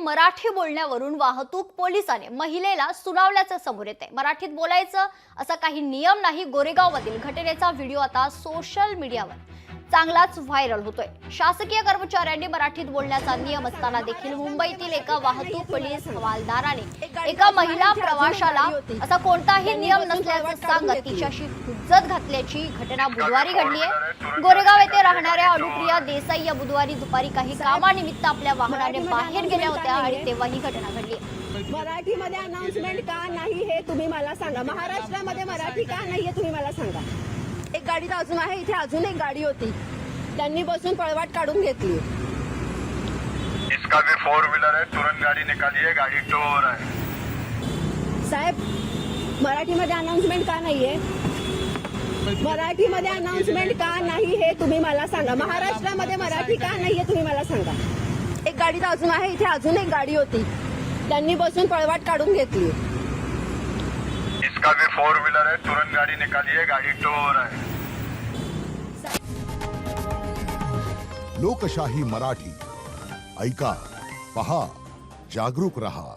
मराठी बोलण्यावरून वाहतूक पोलिसाने महिलेला सुनावल्याचं समोर येते। मराठीत बोलायचं असा काही नियम नाही। गोरेगावमधील घटनेचा व्हिडिओ आता सोशल मीडियावर चांगलाच व्हायरल होतोय। शासकीय कर्मचाऱ्यांनी मराठीत बोलण्याचा नियम असताना देखील मुंबईतील एका वाहतूक पोलीस हवालदाराने एका महिला प्रवाशाला असा कोणताही नियम नसल्याचं सांगत तिच्याशी हुज्जत घातल्याची घटना बुधवारी घडली आहे। गोरेगाव येथे राहणाऱ्या अनुप्रिया देसाई या बुधवारी दुपारी काही कामानिमित्त आपल्या वाहनाने बाहेर गेल्या होत्या आणि तेव्हा ही घटना घडली। मराठीमध्ये अनाउन्समेंट का नाही हे तुम्ही मला सांगा। महाराष्ट्रामध्ये मराठी का नाहीये तुम्ही मला सांगा। एक गाडी तर अजून आहे, इथे अजून एक गाडी होती, त्यांनी बसून पळवाट काढून घेतली। इसका भी 4 व्हीलर है, तुरंत गाड़ी निकालिए, गाड़ी टो हो रहा है। साहेब, मराठीमध्ये अनाउन्समेंट का नाहीये? मराठीमध्ये अनाउन्समेंट का नाही हे तुम्ही मला सांगा। महाराष्ट्रामध्ये मराठी का नाहीये तुम्ही मला सांगा। एक गाडी तर अजून आहे, इथे अजून एक गाडी होती, त्यांनी बसून पळवाट काढून घेतली। इसका भी 4 व्हीलर है, तुरंत गाड़ी निकालिए, गाड़ी टो हो रहा है। लोकशाही मराठी ऐका, पहा, जागरूक रहा।